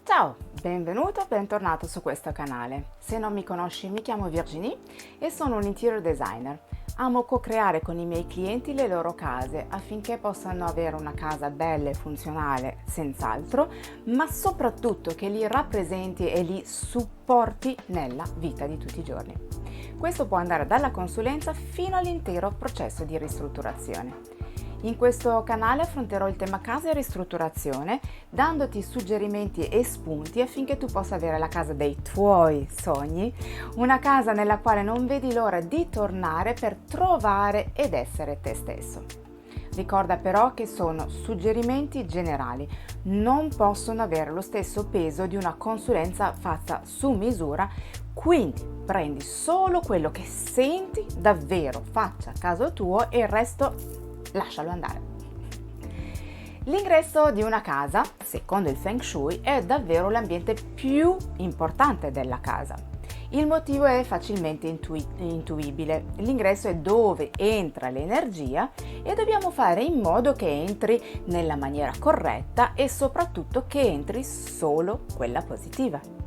Ciao, benvenuto, bentornato su questo canale. Se non mi conosci, mi chiamo Virginie e sono un interior designer. Amo co-creare con i miei clienti le loro case affinché possano avere una casa bella e funzionale, senz'altro, ma soprattutto che li rappresenti e li supporti nella vita di tutti i giorni. Questo può andare dalla consulenza fino all'intero processo di ristrutturazione. In questo canale affronterò il tema casa e ristrutturazione, dandoti suggerimenti e spunti affinché tu possa avere la casa dei tuoi sogni, una casa nella quale non vedi l'ora di tornare per trovare ed essere te stesso. Ricorda però che sono suggerimenti generali, non possono avere lo stesso peso di una consulenza fatta su misura, quindi prendi solo quello che senti davvero faccia caso tuo e il resto lascialo andare. L'ingresso di una casa, secondo il Feng Shui, è davvero l'ambiente più importante della casa. Il motivo è facilmente intuibile. L'ingresso è dove entra l'energia e dobbiamo fare in modo che entri nella maniera corretta e soprattutto che entri solo quella positiva.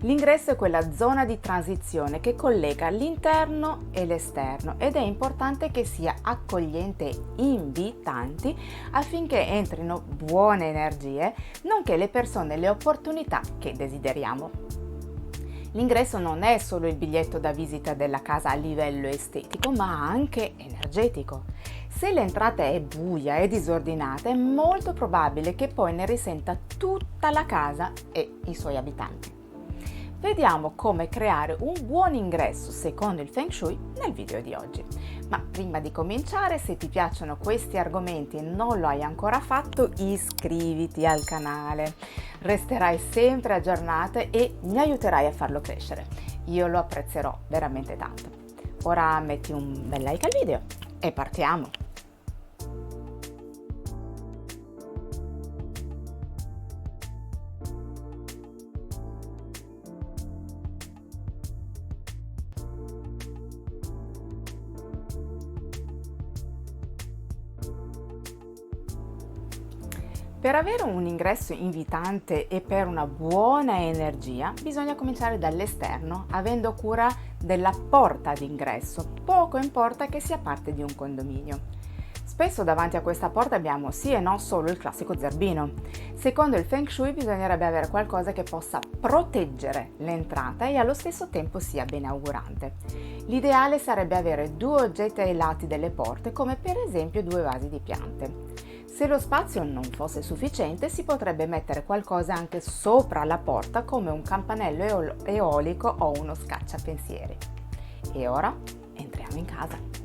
L'ingresso è quella zona di transizione che collega l'interno e l'esterno ed è importante che sia accogliente e invitante affinché entrino buone energie, nonché le persone e le opportunità che desideriamo. L'ingresso non è solo il biglietto da visita della casa a livello estetico, ma anche energetico. Se l'entrata è buia e disordinata, è molto probabile che poi ne risenta tutta la casa e i suoi abitanti. Vediamo come creare un buon ingresso secondo il Feng Shui nel video di oggi. Ma prima di cominciare, se ti piacciono questi argomenti e non lo hai ancora fatto, iscriviti al canale. Resterai sempre aggiornata e mi aiuterai a farlo crescere. Io lo apprezzerò veramente tanto. Ora metti un bel like al video e partiamo! Per avere un ingresso invitante e per una buona energia bisogna cominciare dall'esterno, avendo cura della porta d'ingresso. Poco importa che sia parte di un condominio. Spesso davanti a questa porta abbiamo sì e no solo il classico zerbino. Secondo il Feng Shui bisognerebbe avere qualcosa che possa proteggere l'entrata e allo stesso tempo sia benaugurante. L'ideale sarebbe avere due oggetti ai lati delle porte, come per esempio due vasi di piante. Se lo spazio non fosse sufficiente, si potrebbe mettere qualcosa anche sopra la porta come un campanello eolico o uno scacciapensieri. E ora entriamo in casa.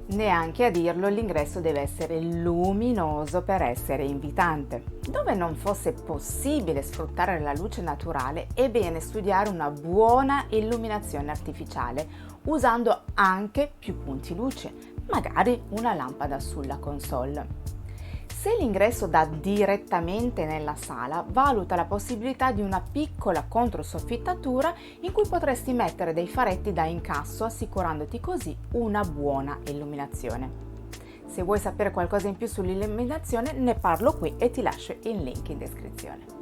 Neanche a dirlo, l'ingresso deve essere luminoso per essere invitante. Dove non fosse possibile sfruttare la luce naturale, è bene studiare una buona illuminazione artificiale, usando anche più punti luce, magari una lampada sulla console. Se l'ingresso dà direttamente nella sala, valuta la possibilità di una piccola controsoffittatura in cui potresti mettere dei faretti da incasso, assicurandoti così una buona illuminazione. Se vuoi sapere qualcosa in più sull'illuminazione, ne parlo qui e ti lascio il link in descrizione.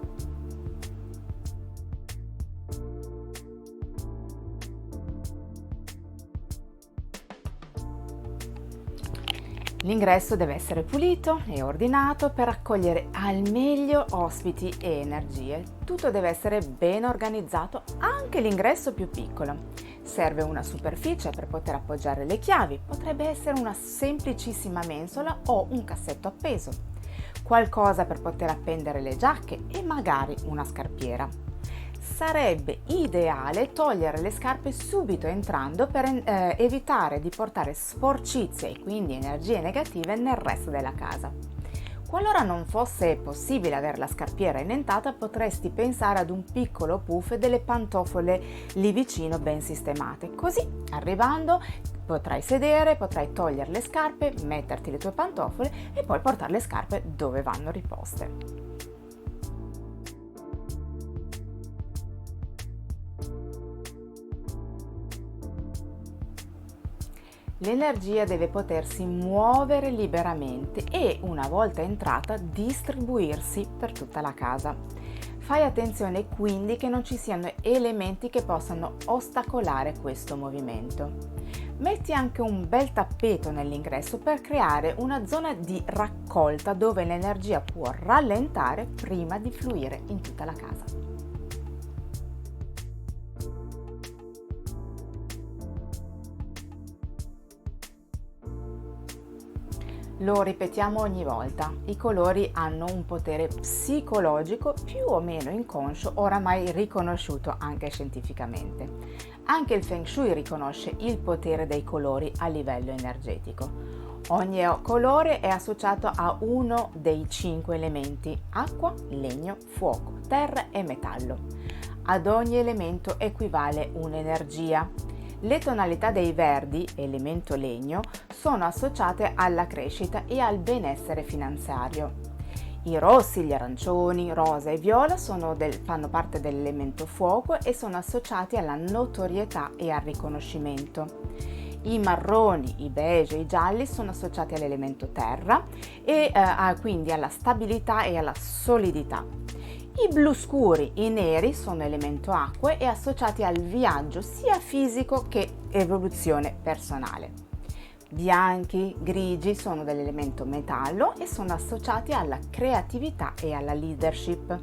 L'ingresso deve essere pulito e ordinato per accogliere al meglio ospiti e energie. Tutto deve essere ben organizzato, anche l'ingresso più piccolo. Serve una superficie per poter appoggiare le chiavi, potrebbe essere una semplicissima mensola o un cassetto appeso. Qualcosa per poter appendere le giacche e magari una scarpiera. Sarebbe ideale togliere le scarpe subito entrando per evitare di portare sporcizia e quindi energie negative nel resto della casa. Qualora non fosse possibile avere la scarpiera innentata, potresti pensare ad un piccolo puff e delle pantofole lì vicino ben sistemate. Così, arrivando, potrai sedere, potrai togliere le scarpe, metterti le tue pantofole e poi portare le scarpe dove vanno riposte. L'energia deve potersi muovere liberamente e, una volta entrata, distribuirsi per tutta la casa. Fai attenzione quindi che non ci siano elementi che possano ostacolare questo movimento. Metti anche un bel tappeto nell'ingresso per creare una zona di raccolta dove l'energia può rallentare prima di fluire in tutta la casa. Lo ripetiamo ogni volta, i colori hanno un potere psicologico più o meno inconscio, oramai riconosciuto anche scientificamente. Anche il Feng Shui riconosce il potere dei colori a livello energetico. Ogni colore è associato a uno dei 5 elementi: acqua, legno, fuoco, terra e metallo. Ad ogni elemento equivale un'energia. Le tonalità dei verdi, elemento legno, sono associate alla crescita e al benessere finanziario. I rossi, gli arancioni, rosa e viola fanno parte dell'elemento fuoco e sono associati alla notorietà e al riconoscimento. I marroni, i beige e i gialli sono associati all'elemento terra e quindi alla stabilità e alla solidità. I blu scuri, i neri, sono elemento acque e associati al viaggio sia fisico che evoluzione personale. Bianchi, grigi sono dell'elemento metallo e sono associati alla creatività e alla leadership.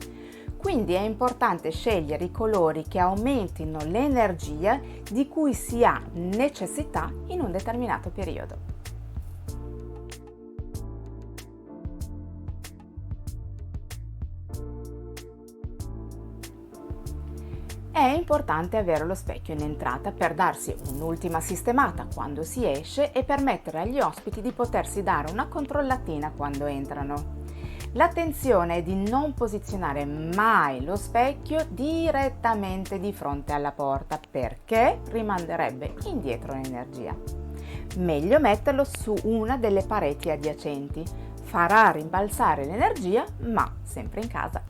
Quindi è importante scegliere i colori che aumentino l'energia di cui si ha necessità in un determinato periodo. È importante avere lo specchio in entrata per darsi un'ultima sistemata quando si esce e permettere agli ospiti di potersi dare una controllatina quando entrano. L'attenzione è di non posizionare mai lo specchio direttamente di fronte alla porta perché rimanderebbe indietro l'energia. Meglio metterlo su una delle pareti adiacenti. Farà rimbalzare l'energia, ma sempre in casa.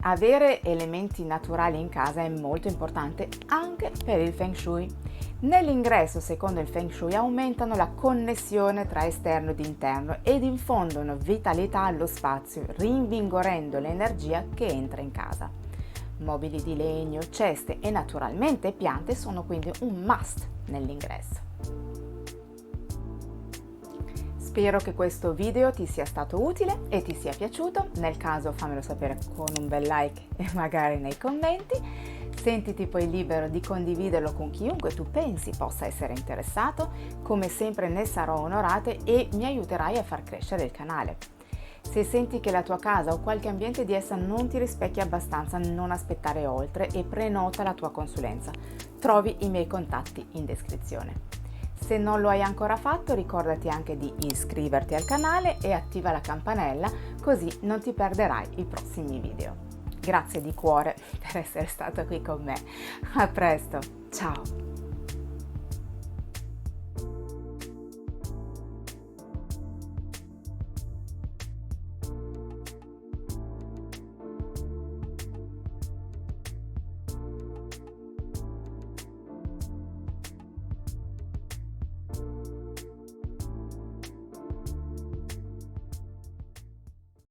Avere elementi naturali in casa è molto importante anche per il Feng Shui. Nell'ingresso, secondo il Feng Shui, aumentano la connessione tra esterno ed interno ed infondono vitalità allo spazio, rinvigorendo l'energia che entra in casa. Mobili di legno, ceste e naturalmente piante sono quindi un must nell'ingresso. Spero che questo video ti sia stato utile e ti sia piaciuto. Nel caso fammelo sapere con un bel like e magari nei commenti. Sentiti poi libero di condividerlo con chiunque tu pensi possa essere interessato. Come sempre ne sarò onorata e mi aiuterai a far crescere il canale. Se senti che la tua casa o qualche ambiente di essa non ti rispecchia abbastanza, non aspettare oltre e prenota la tua consulenza. Trovi i miei contatti in descrizione. Se non lo hai ancora fatto, ricordati anche di iscriverti al canale e attiva la campanella, così non ti perderai i prossimi video. Grazie di cuore per essere stato qui con me. A presto, ciao!